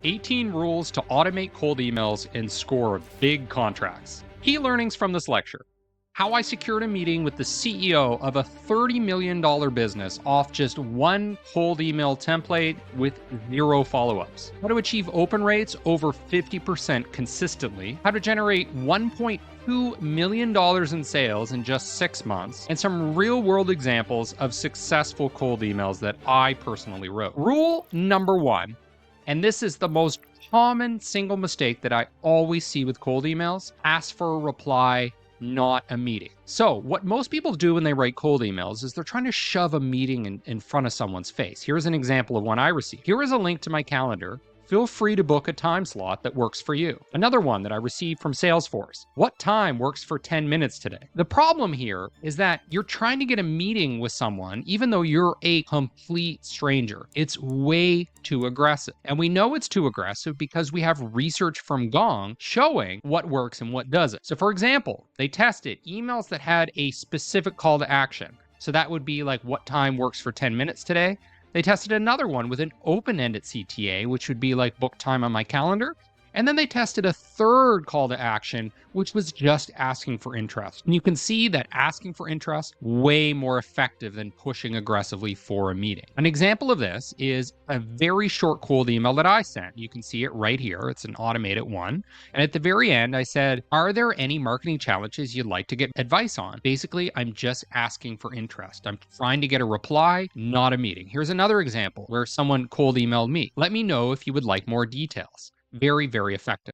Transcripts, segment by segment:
18 rules to automate cold emails and score big contracts. Key learnings from this lecture: how I secured a meeting with the CEO of a $30 million business off just one cold email template with 0 follow-ups. How to achieve open rates over 50% consistently. How to generate $1.2 million in sales in just 6 months. And some real-world examples of successful cold emails that I personally wrote. Rule number 1, and this is the most common single mistake that I always see with cold emails: ask for a reply, not a meeting. So what most people do when they write cold emails is they're trying to shove a meeting in front of someone's face. Here's an example of one I received. Here is a link to my calendar. Feel free to book a time slot that works for you. Another one that I received from Salesforce: what time works for 10 minutes today? The problem here is that you're trying to get a meeting with someone even though you're a complete stranger. It's way too aggressive. And we know it's too aggressive because we have research from Gong showing what works and what doesn't. So for example, they tested emails that had a specific call to action. So that would be like, what time works for 10 minutes today? They tested another one with an open-ended CTA, which would be like, book time on my calendar. And then they tested a third call to action, which was just asking for interest. And you can see that asking for interest, way more effective than pushing aggressively for a meeting. An example of this is a very short cold email that I sent. You can see it right here. It's an automated one. And at the very end, I said, are there any marketing challenges you'd like to get advice on? Basically, I'm just asking for interest. I'm trying to get a reply, not a meeting. Here's another example where someone cold emailed me: let me know if you would like more details. Very, very effective.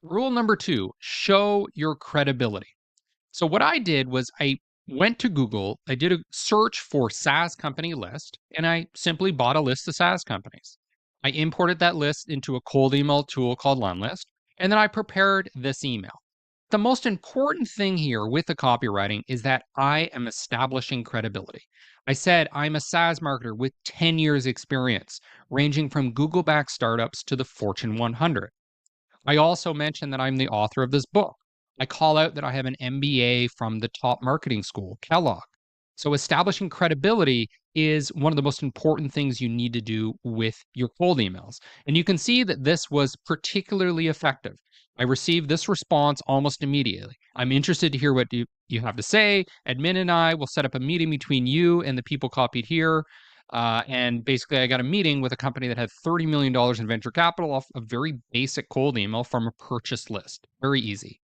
Rule number 2, show your credibility. So what I did was I went to Google, I did a search for SaaS company list, and I simply bought a list of SaaS companies. I imported that list into a cold email tool called Lemlist, and then I prepared this email. The most important thing here with the copywriting is that I am establishing credibility. I said I'm a SaaS marketer with 10 years experience, ranging from Google-backed startups to the Fortune 100. I also mentioned that I'm the author of this book. I call out that I have an MBA from the top marketing school, Kellogg. So establishing credibility is one of the most important things you need to do with your cold emails. And you can see that this was particularly effective. I received this response almost immediately: I'm interested to hear what you have to say. Admin and I will set up a meeting between you and the people copied here. And basically, I got a meeting with a company that had $30 million in venture capital off a very basic cold email from a purchase list. Very easy.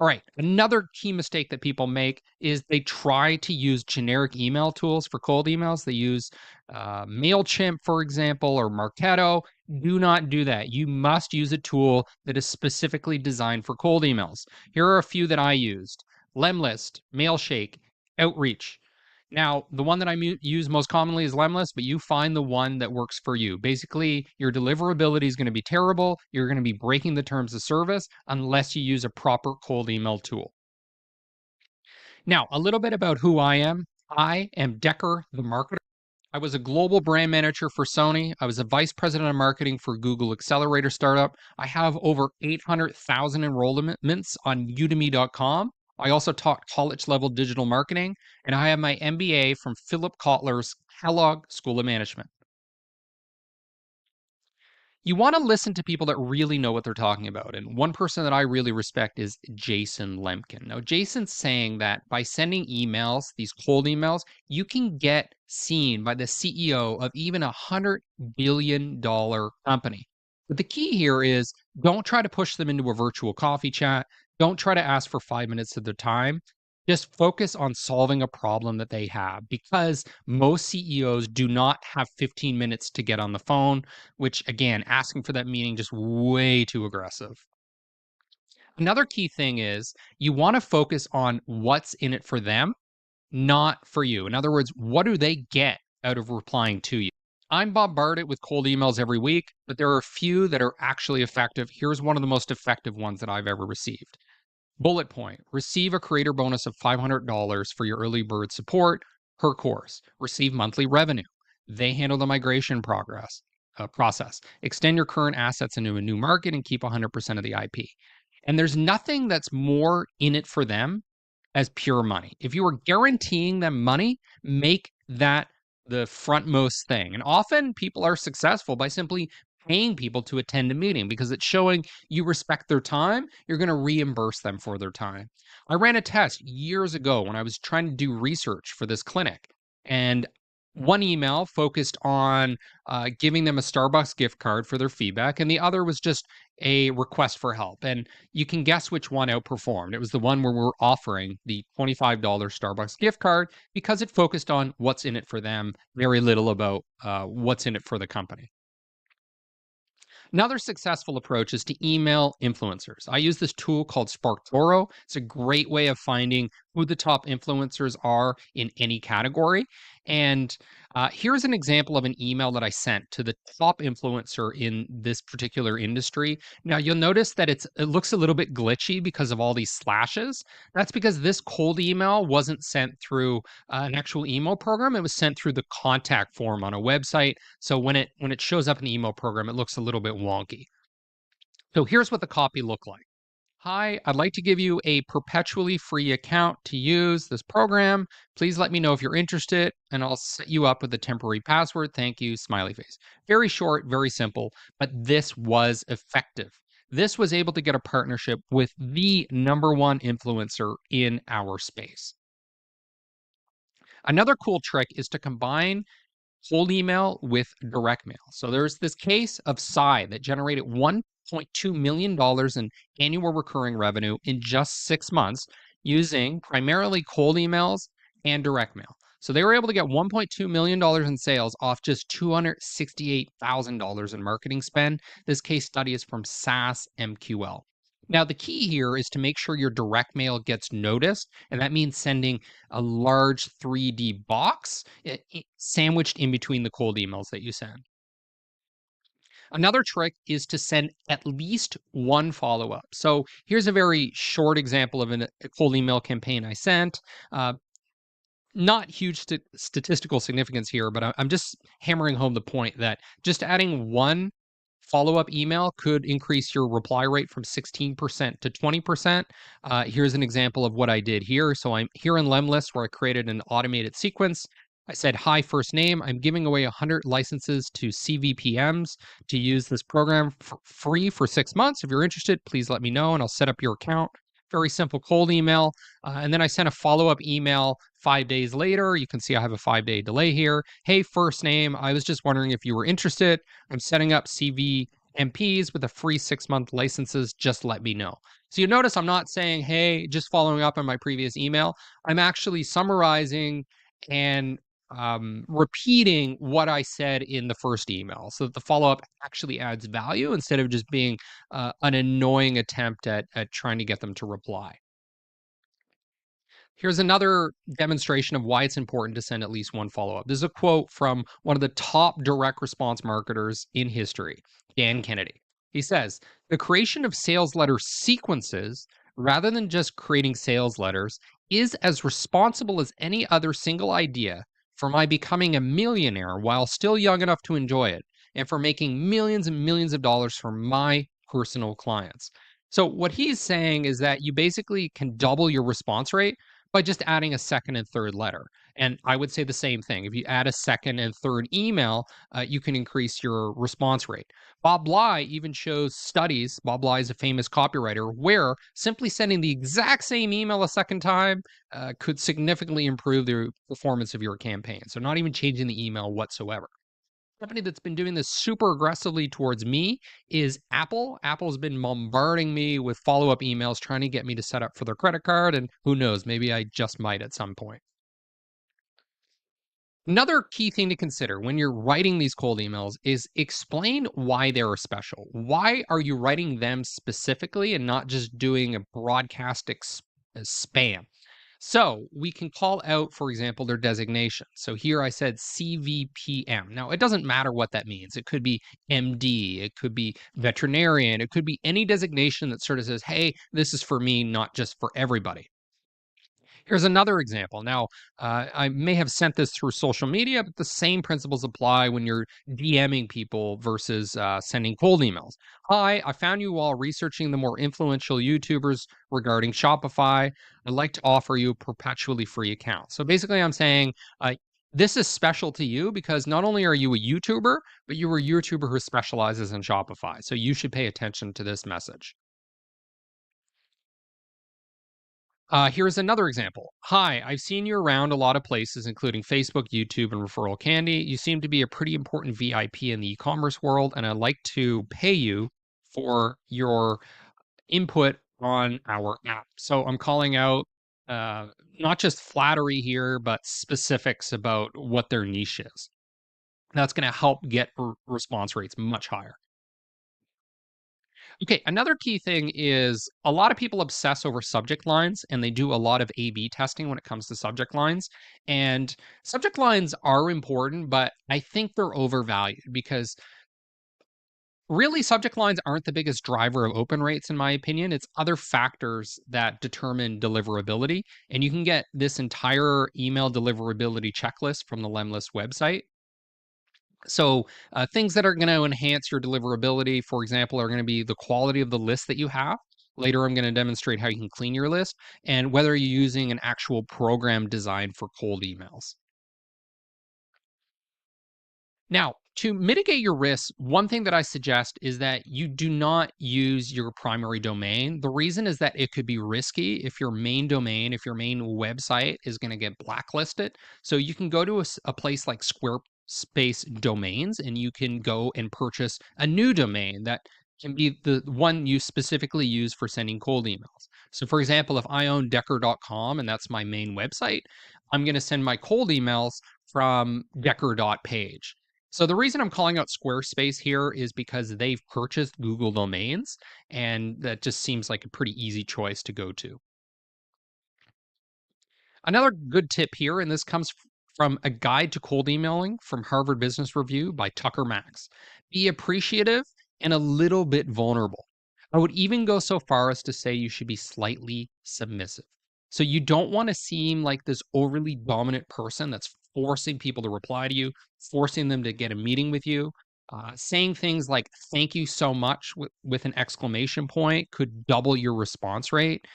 All right, another key mistake that people make is they try to use generic email tools for cold emails. They use MailChimp, for example, or Marketo. Do not do that. You must use a tool that is specifically designed for cold emails. Here are a few that I used: Lemlist, Mailshake, Outreach. Now, the one that I use most commonly is Lemlist, but you find the one that works for you. Basically, your deliverability is going to be terrible. You're going to be breaking the terms of service unless you use a proper cold email tool. Now, a little bit about who I am. I am Decker, the marketer. I was a global brand manager for Sony. I was a vice president of marketing for Google Accelerator Startup. I have over 800,000 enrollments on udemy.com. I also taught college-level digital marketing, and I have my MBA from Philip Kotler's Kellogg School of Management. You want to listen to people that really know what they're talking about, and one person that I really respect is Jason Lemkin. Now, Jason's saying that by sending emails, these cold emails, you can get seen by the CEO of even a $100 billion company. But the key here is, don't try to push them into a virtual coffee chat. Don't try to ask for 5 minutes of their time. Just focus on solving a problem that they have, because most CEOs do not have 15 minutes to get on the phone, which, again, asking for that meeting, just way too aggressive. Another key thing is you want to focus on what's in it for them, not for you. In other words, what do they get out of replying to you? I'm bombarded with cold emails every week, but there are a few that are actually effective. Here's one of the most effective ones that I've ever received. Bullet point: receive a creator bonus of $500 for your early bird support per course. Receive monthly revenue. They handle the migration process. Extend your current assets into a new market and keep 100% of the IP. And there's nothing that's more in it for them as pure money. If you are guaranteeing them money, make that the frontmost thing. And often people are successful by simply paying people to attend a meeting because it's showing you respect their time. You're going to reimburse them for their time. I ran a test years ago when I was trying to do research for this clinic, and one email focused on giving them a Starbucks gift card for their feedback, and the other was just a request for help. And you can guess which one outperformed. It was the one where we're offering the $25 Starbucks gift card because it focused on what's in it for them, very little about what's in it for the company. Another successful approach is to email influencers. I use this tool called SparkToro. It's a great way of finding who the top influencers are in any category. And here's an example of an email that I sent to the top influencer in this particular industry. Now you'll notice that it looks a little bit glitchy because of all these slashes. That's because this cold email wasn't sent through an actual email program. It was sent through the contact form on a website. So when it shows up in the email program, it looks a little bit wonky. So here's what the copy looked like. Hi, I'd like to give you a perpetually free account to use this program. Please let me know if you're interested, and I'll set you up with a temporary password. Thank you, smiley face. Very short, very simple, but this was effective. This was able to get a partnership with the #1 influencer in our space. Another cool trick is to combine cold email with direct mail. So there's this case of Psy that generated $1.2 million in annual recurring revenue in just 6 months using primarily cold emails and direct mail. So they were able to get $1.2 million in sales off just $268,000 in marketing spend. This case study is from SaaS MQL. Now, the key here is to make sure your direct mail gets noticed, and that means sending a large 3D box sandwiched in between the cold emails that you send. Another trick is to send at least one follow up. So here's a very short example of a cold email campaign I sent. Not huge statistical significance here, but I'm just hammering home the point that just adding one follow-up email could increase your reply rate from 16% to 20%. Here's an example of what I did here. So I'm here in Lemlist where I created an automated sequence. I said, hi, first name. I'm giving away 100 licenses to CVPMs to use this program for free for 6 months. If you're interested, please let me know and I'll set up your account. Very simple cold email. And then I sent a follow-up email 5 days later. You can see I have a 5-day delay here. Hey, first name. I was just wondering if you were interested. I'm setting up CVMPs with a free 6-month licenses. Just let me know. So you notice I'm not saying, hey, just following up on my previous email. I'm actually summarizing and repeating what I said in the first email so that the follow-up actually adds value instead of just being an annoying attempt at trying to get them to reply. Here's another demonstration of why it's important to send at least one follow-up. This is a quote from one of the top direct response marketers in history, Dan Kennedy. He says, the creation of sales letter sequences, rather than just creating sales letters, is as responsible as any other single idea for my becoming a millionaire while still young enough to enjoy it, and for making millions and millions of dollars for my personal clients. So what he's saying is that you basically can double your response rate by just adding a second and third letter. And I would say the same thing. If you add a second and third email, you can increase your response rate. Bob Bly even shows studies. Bob Bly is a famous copywriter where simply sending the exact same email a second time could significantly improve the performance of your campaign. So not even changing the email whatsoever. Company that's been doing this super aggressively towards me is Apple. Apple's been bombarding me with follow-up emails trying to get me to set up for their credit card, and who knows, maybe I just might at some point. Another key thing to consider when you're writing these cold emails is explain why they're special. Why are you writing them specifically and not just doing a broadcast spam? So we can call out, for example, their designation. So here I said CVPM. Now, it doesn't matter what that means. It could be MD, it could be veterinarian, it could be any designation that sort of says, hey, this is for me, not just for everybody. Here's another example. Now, I may have sent this through social media, but the same principles apply when you're DMing people versus sending cold emails. Hi, I found you while researching the more influential YouTubers regarding Shopify. I'd like to offer you a perpetually free account. So basically, I'm saying This is special to you because not only are you a YouTuber, but you're a YouTuber who specializes in Shopify. So you should pay attention to this message. Here's another example. Hi, I've seen you around a lot of places, including Facebook, YouTube, and Referral Candy. You seem to be a pretty important VIP in the e commerce world, and I'd like to pay you for your input on our app. So I'm calling out uh, not just flattery here, but specifics about what their niche is. That's going to help get response rates much higher. Okay, another key thing is a lot of people obsess over subject lines and they do a lot of A B testing when it comes to subject lines. And subject lines are important, but I think they're overvalued because really subject lines aren't the biggest driver of open rates, in my opinion. It's other factors that determine deliverability. And you can get this entire email deliverability checklist from the Lemlist website. So things that are going to enhance your deliverability, for example, are going to be the quality of the list that you have. Later, I'm going to demonstrate how you can clean your list and whether you're using an actual program designed for cold emails. Now, to mitigate your risks, one thing that I suggest is that you do not use your primary domain. The reason is that it could be risky if your main domain, if your main website is going to get blacklisted. So you can go to a place like Squarespace Domains and you can go and purchase a new domain that can be the one you specifically use for sending cold emails. So, for example, if I own Decker.com and that's my main website, I'm going to send my cold emails from Decker.page. So the reason I'm calling out Squarespace here is because they've purchased Google Domains, and that just seems like a pretty easy choice to go to. Another good tip here, and this comes from A Guide to Cold Emailing from Harvard Business Review by Tucker Max. Be appreciative and a little bit vulnerable. I would even go so far as to say you should be slightly submissive. So you don't want to seem like this overly dominant person that's forcing people to reply to you, forcing them to get a meeting with you. Saying things like "thank you so much" with an exclamation point could double your response rate.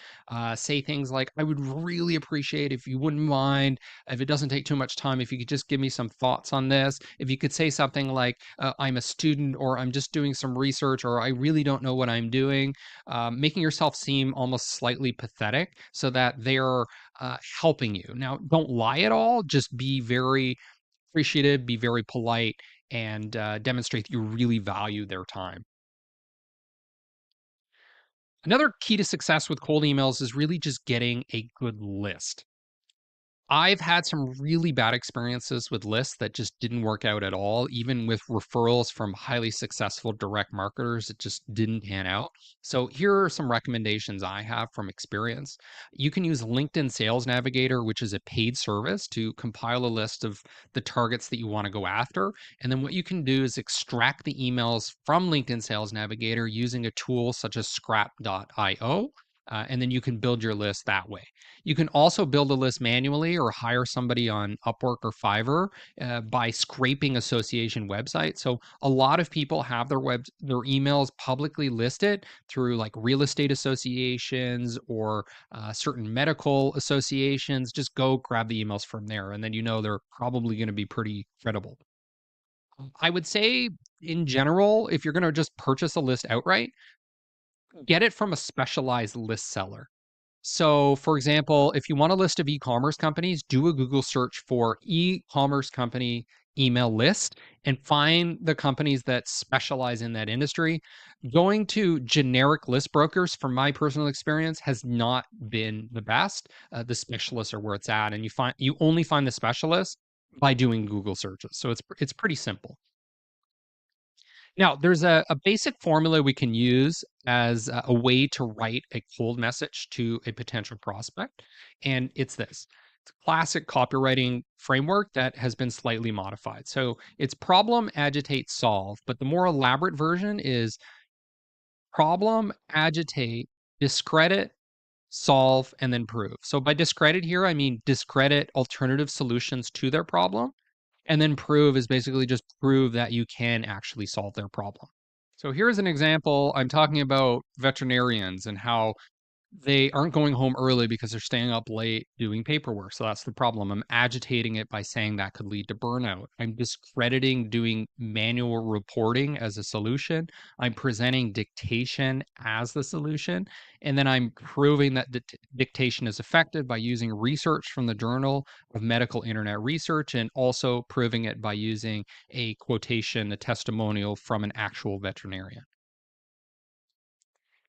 Say things like, "I would really appreciate if you wouldn't mind, if it doesn't take too much time, if you could just give me some thoughts on this." If you could say something like, "I'm a student," or "I'm just doing some research," or "I really don't know what I'm doing," making yourself seem almost slightly pathetic so that they're helping you. Now, don't lie at all. Just be very appreciative, be very polite, and demonstrate that you really value their time. Another key to success with cold emails is really just getting a good list. I've had some really bad experiences with lists that just didn't work out at all. Even with referrals from highly successful direct marketers, it just didn't pan out. So, here are some recommendations I have from experience. You can use LinkedIn Sales Navigator, which is a paid service, to compile a list of the targets that you want to go after. And then, what you can do is extract the emails from LinkedIn Sales Navigator using a tool such as scrap.io. And then you can build your list that way. You can also build a list manually or hire somebody on Upwork or Fiverr by scraping association websites. So a lot of people have their emails publicly listed through like real estate associations or certain medical associations. Just go grab the emails from there, and then you know they're probably going to be pretty credible. I would say, in general, if you're going to just purchase a list outright, get it from a specialized list seller. So, for example, if you want a list of e-commerce companies, do a Google search for e-commerce company email list and find the companies that specialize in that industry. Going to generic list brokers, from my personal experience, has not been the best. The specialists are where it's at, and you only find the specialists by doing Google searches. So it's pretty simple. Now, there's a basic formula we can use as a way to write a cold message to a potential prospect, and it's this. It's a classic copywriting framework that has been slightly modified. So it's problem, agitate, solve, but the more elaborate version is problem, agitate, discredit, solve, and then prove. So by discredit here, I mean discredit alternative solutions to their problem. And then prove is basically just prove that you can actually solve their problem. So here's an example. I'm talking about veterinarians and how They aren't going home early because they're staying up late doing paperwork. So that's the problem. I'm agitating it by saying that could lead to burnout. I'm discrediting doing manual reporting as a solution. I'm presenting dictation as the solution. And then I'm proving that dictation is effective by using research from the Journal of Medical Internet Research, and also proving it by using a quotation, a testimonial from an actual veterinarian.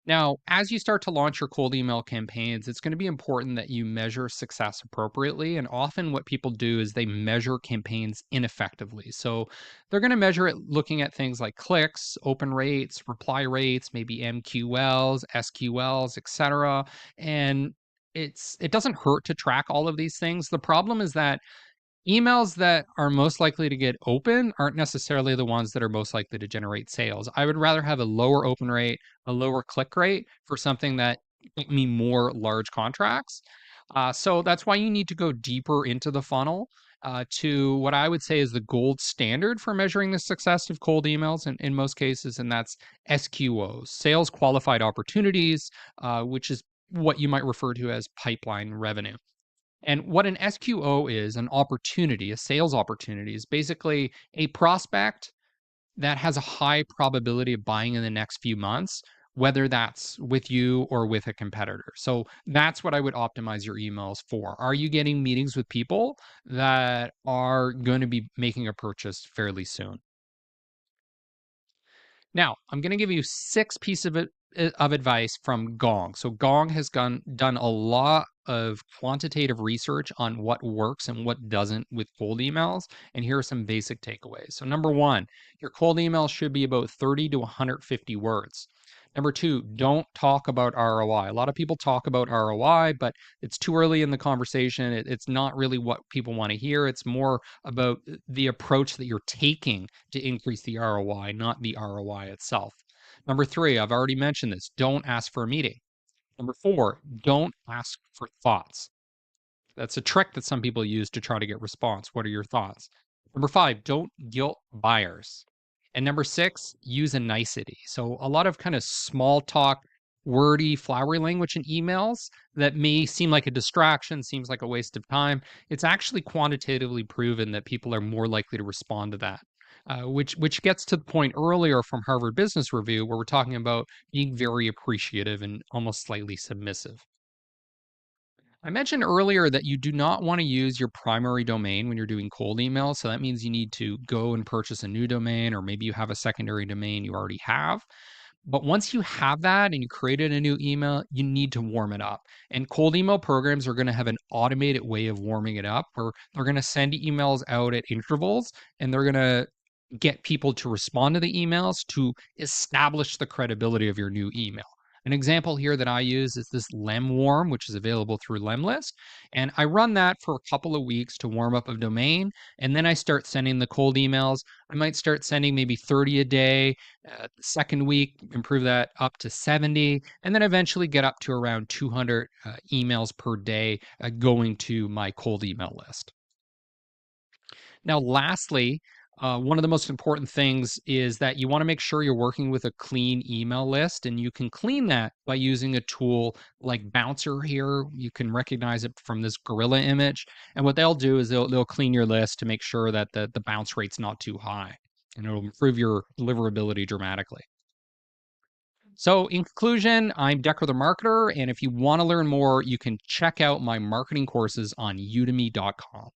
Now, as you start to launch your cold email campaigns, it's going to be important that you measure success appropriately. And often, what people do is they measure campaigns ineffectively. So, they're going to measure it looking at things like clicks, open rates, reply rates, maybe MQLs, SQLs, etc. And it doesn't hurt to track all of these things. The problem is that emails that are most likely to get open aren't necessarily the ones that are most likely to generate sales. I would rather have a lower open rate, a lower click rate for something that get me more large contracts. So that's why you need to go deeper into the funnel to what I would say is the gold standard for measuring the success of cold emails in most cases, and that's SQOs, sales qualified opportunities, which is what you might refer to as pipeline revenue. And what an SQO is, an opportunity, a sales opportunity, is basically a prospect that has a high probability of buying in the next few months, whether that's with you or with a competitor. So that's what I would optimize your emails for. Are you getting meetings with people that are going to be making a purchase fairly soon? Now, I'm going to give you 6 pieces of advice from Gong. So Gong has done a lot of quantitative research on what works and what doesn't with cold emails. And here are some basic takeaways. So number 1, your cold email should be about 30 to 150 words. Number 2, don't talk about ROI. A lot of people talk about ROI, but it's too early in the conversation. It's not really what people want to hear. It's more about the approach that you're taking to increase the ROI, not the ROI itself. Number 3, I've already mentioned this. Don't ask for a meeting. Number 4, don't ask for thoughts. That's a trick that some people use to try to get response. What are your thoughts? Number 5, don't guilt buyers. And number 6, use a nicety. So a lot of kind of small talk, wordy, flowery language in emails that may seem like a distraction, seems like a waste of time. It's actually quantitatively proven that people are more likely to respond to that. Which gets to the point earlier from Harvard Business Review, where we're talking about being very appreciative and almost slightly submissive. I mentioned earlier that you do not want to use your primary domain when you're doing cold emails. So that means you need to go and purchase a new domain, or maybe you have a secondary domain you already have. But once you have that and you created a new email, you need to warm it up. And cold email programs are going to have an automated way of warming it up, where they're going to send emails out at intervals, and they're going to get people to respond to the emails to establish the credibility of your new email. An example here that I use is this LemWarm, which is available through Lemlist. And I run that for a couple of weeks to warm up a domain. And then I start sending the cold emails. I might start sending maybe 30 a day. The second week, improve that up to 70. And then eventually get up to around 200 emails per day going to my cold email list. Now, lastly, one of the most important things is that you want to make sure you're working with a clean email list, and you can clean that by using a tool like Bouncer here. You can recognize it from this gorilla image, and what they'll do is they'll clean your list to make sure that the bounce rate's not too high, and it'll improve your deliverability dramatically. So, in conclusion, I'm Decker the Marketer, and if you want to learn more, you can check out my marketing courses on udemy.com.